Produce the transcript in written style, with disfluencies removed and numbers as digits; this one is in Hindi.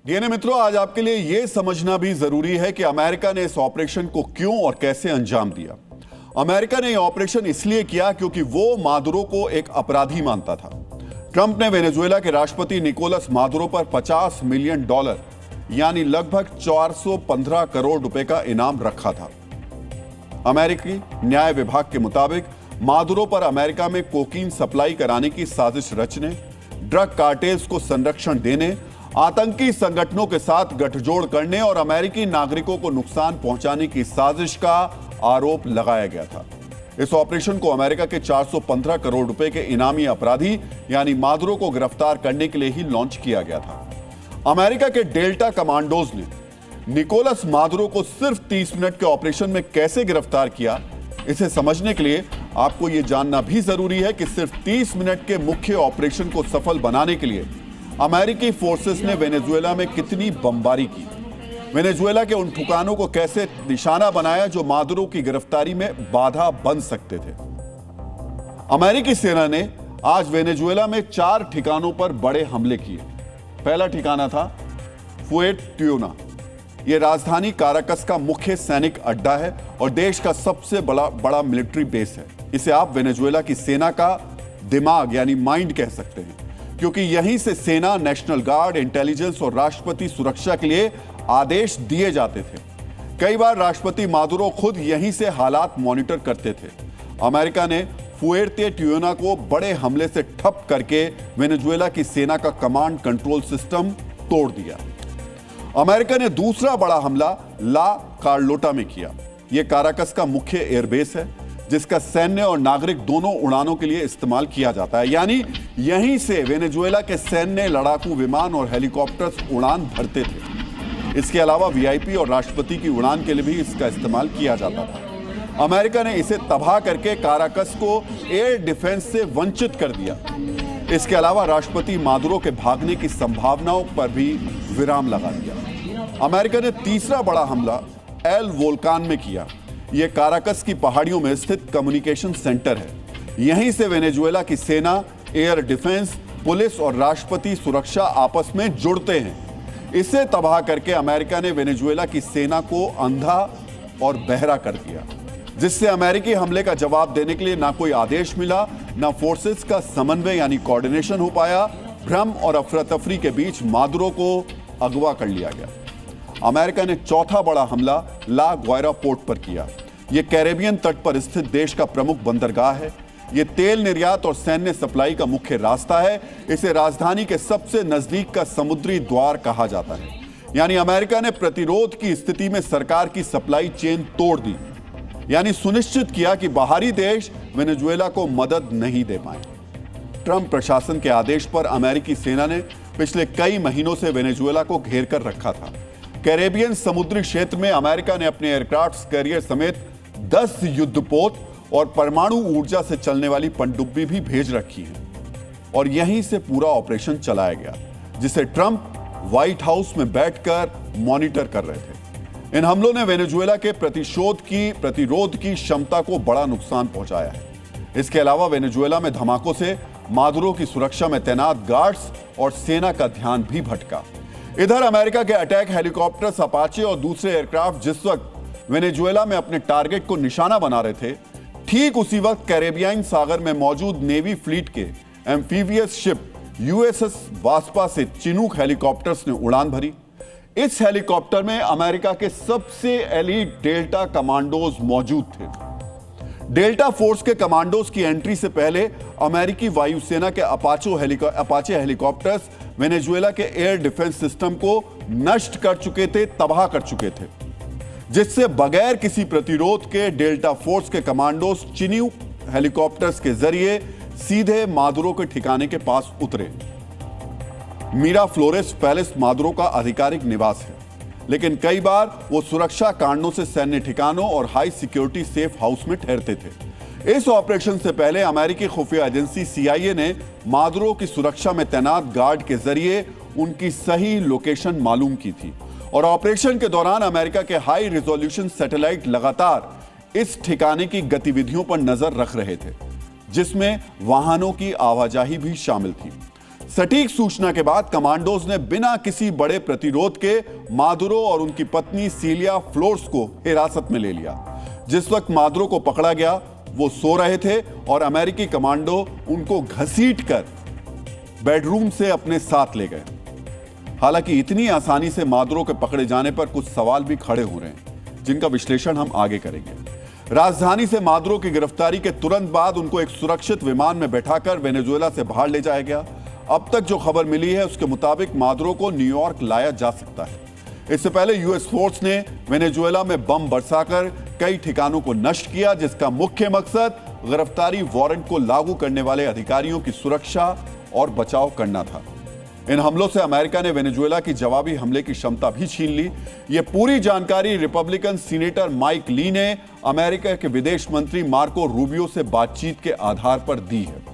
डीएनए मित्रों, आज आपके लिए यह समझना भी जरूरी है कि अमेरिका ने इस ऑपरेशन को क्यों और कैसे अंजाम दिया। अमेरिका ने यह ऑपरेशन इसलिए किया क्योंकि वो मादुरो को एक अपराधी मानता था। ट्रंप ने वेनेजुएला के राष्ट्रपति निकोलस मादुरो पर $50 मिलियन यानी लगभग 415 करोड़ रुपए का इनाम रखा था। अमेरिकी न्याय विभाग के मुताबिक मादुरो पर अमेरिका में कोकीन सप्लाई कराने की साजिश रचने, ड्रग कार्टेल्स को संरक्षण देने, आतंकी संगठनों के साथ गठजोड़ करने और अमेरिकी नागरिकों को नुकसान पहुंचाने की साजिश का आरोप लगाया गया था। इस ऑपरेशन को अमेरिका के 415 करोड़ रुपए के इनामी अपराधी यानी मादुरो को गिरफ्तार करने के लिए ही लॉन्च किया गया था। अमेरिका के डेल्टा कमांडोज ने निकोलस मादुरो को सिर्फ 30 मिनट के ऑपरेशन में कैसे गिरफ्तार किया, इसे समझने के लिए आपको यह जानना भी जरूरी है कि सिर्फ 30 मिनट के मुख्य ऑपरेशन को सफल बनाने के लिए अमेरिकी फोर्सेस ने वेनेजुएला में कितनी बमबारी की, वेनेजुएला के उन ठिकानों को कैसे निशाना बनाया जो मादुरो की गिरफ्तारी में बाधा बन सकते थे। अमेरिकी सेना ने आज वेनेजुएला में 4 ठिकानों पर बड़े हमले किए। पहला ठिकाना था फुएर्तेवेनेजुएला। यह राजधानी काराकस का मुख्य सैनिक अड्डा है और देश का सबसे बड़ा मिलिट्री बेस है। इसे आप वेनेजुएला की सेना का दिमाग यानी माइंड कह सकते हैं, क्योंकि यहीं से सेना, नेशनल गार्ड, इंटेलिजेंस और राष्ट्रपति सुरक्षा के लिए आदेश दिए जाते थे। कई बार राष्ट्रपति मादुरो खुद यहीं से हालात मॉनिटर करते थे। अमेरिका ने फुएर्तेवेनेजुएला को बड़े हमले से ठप करके वेनेजुएला की सेना का कमांड कंट्रोल सिस्टम तोड़ दिया। अमेरिका ने दूसरा बड़ा हमला ला कार्लोटा में किया। यह काराकस का मुख्य एयरबेस है, जिसका सैन्य और नागरिक दोनों उड़ानों के लिए इस्तेमाल किया जाता है। यानी यहीं से वेनेजुएला के सैन्य, लड़ाकू विमान और हेलीकॉप्टर्स उड़ान भरते थे। इसके अलावा वीआईपी और राष्ट्रपति की उड़ान के लिए भी इसका इस्तेमाल किया जाता था। अमेरिका ने इसे तबाह करके काराकस को एयर डिफेंस से वंचित कर दिया। इसके अलावा राष्ट्रपति मादुरो के भागने की संभावनाओं पर भी विराम लगा दिया। अमेरिका ने तीसरा बड़ा हमला एल वोल्कान में किया। यह काराकस की पहाड़ियों में स्थित कम्युनिकेशन सेंटर है। यहीं से वेनेजुएला की सेना, एयर डिफेंस, पुलिस और राष्ट्रपति सुरक्षा आपस में जुड़ते हैं। इसे तबाह करके अमेरिका ने वेनेजुएला की सेना को अंधा और बहरा कर दिया, जिससे अमेरिकी हमले का जवाब देने के लिए ना कोई आदेश मिला, ना फोर्सेस का समन्वय यानी कोऑर्डिनेशन हो पाया। भ्रम और अफरा तफरी के बीच मादुरो को अगवा कर लिया गया। अमेरिका ने चौथा बड़ा हमला ला ग्वायरा पोर्ट पर किया। यह कैरेबियन तट पर स्थित देश का प्रमुख बंदरगाह है। यह तेल निर्यात और सैन्य सप्लाई का मुख्य रास्ता है। इसे राजधानी के सबसे नजदीक का समुद्री द्वार कहा जाता है। यानी अमेरिका ने प्रतिरोध की स्थिति में सरकार की सप्लाई चेन तोड़ दी, यानी सुनिश्चित किया कि बाहरी देश वेनेजुएला को मदद नहीं दे पाए। ट्रंप प्रशासन के आदेश पर अमेरिकी सेना ने पिछले कई महीनों से वेनेजुएला को घेर कर रखा था। कैरेबियन समुद्री क्षेत्र में अमेरिका ने अपने एयरक्राफ्ट कैरियर समेत 10 युद्धपोत और परमाणु ऊर्जा से चलने वाली पनडुब्बी भी भेज रखी है और यहीं से पूरा ऑपरेशन चलाया गया, जिसे ट्रंप व्हाइट हाउस में बैठकर मॉनिटर कर रहे थे। इन हमलों ने वेनेजुएला के प्रतिरोध की क्षमता को बड़ा नुकसान पहुंचाया है। इसके अलावा वेनेजुएला में धमाकों से मादुरो की सुरक्षा में तैनात गार्ड्स और सेना का ध्यान भी भटका। इधर अमेरिका के अटैक हेलीकॉप्टर्स अपाचे और दूसरे एयरक्राफ्ट जिस वक्त वेनेजुएला में अपने टारगेट को निशाना बना रहे थे, ठीक उसी वक्त कैरेबियन सागर में मौजूद नेवी फ्लीट के एम्फीबियस शिप यूएसएस वास्पा से चिनूक हेलीकॉप्टर्स ने उड़ान भरी। इस हेलीकॉप्टर में अमेरिका के सबसे एलीट डेल्टा कमांडोज मौजूद थे। डेल्टा फोर्स के कमांडोज की एंट्री से पहले अमेरिकी वायुसेना के अपाचे हेलीकॉप्टर्स वेनेजुएला के एयर डिफेंस सिस्टम को नष्ट कर चुके थे, तबाह कर चुके थे, जिससे बगैर किसी प्रतिरोध के डेल्टा फोर्स के कमांडोज चिनूक हेलीकॉप्टर्स के जरिए सीधे मादुरो के ठिकाने के पास उतरे। मीरा फ्लोरेस पैलेस मादुरो का आधिकारिक निवास है, लेकिन कई बार वो सुरक्षा कारणों से सैन्य ठिकानों और हाई सिक्योरिटी सेफ हाउस में ठहरते थे। इस ऑपरेशन से पहले अमेरिकी खुफिया एजेंसी CIA ने मादुरो की सुरक्षा में तैनात गार्ड के जरिए उनकी सही लोकेशन मालूम की थी और ऑपरेशन के दौरान अमेरिका के हाई रिजोल्यूशन सैटेलाइट लगातार इस ठिकाने की गतिविधियों पर नजर रख रहे थे, जिसमें वाहनों की आवाजाही भी शामिल थी। सटीक सूचना के बाद कमांडोज ने बिना किसी बड़े प्रतिरोध के मादुरो और उनकी पत्नी सीलिया फ्लोर्स को हिरासत में ले लिया। जिस वक्त मादुरो को पकड़ा गया वो सो रहे थे और अमेरिकी कमांडो उनको घसीटकर बेडरूम से अपने साथ ले गए। हालांकि इतनी आसानी से मादुरो के पकड़े जाने पर कुछ सवाल भी खड़े हो रहे हैं, जिनका विश्लेषण हम आगे करेंगे। राजधानी से मादुरो की गिरफ्तारी के तुरंत बाद उनको एक सुरक्षित विमान में बैठाकर वेनेजुएला से बाहर ले जाया गया। अब तक जो खबर मिली है उसके मुताबिक मादुरो को न्यूयॉर्क लाया जा सकता है। इससे पहले यूएस फोर्स ने वेनेजुएला में बम बरसाकर कई ठिकानों को नष्ट किया, जिसका मुख्य मकसद गिरफ्तारी वारंट को लागू करने वाले अधिकारियों की सुरक्षा और बचाव करना था। इन हमलों से अमेरिका ने वेनेजुएला की जवाबी हमले की क्षमता भी छीन ली। यह पूरी जानकारी रिपब्लिकन सीनेटर माइक ली ने अमेरिका के विदेश मंत्री मार्को रूबियो से बातचीत के आधार पर दी है।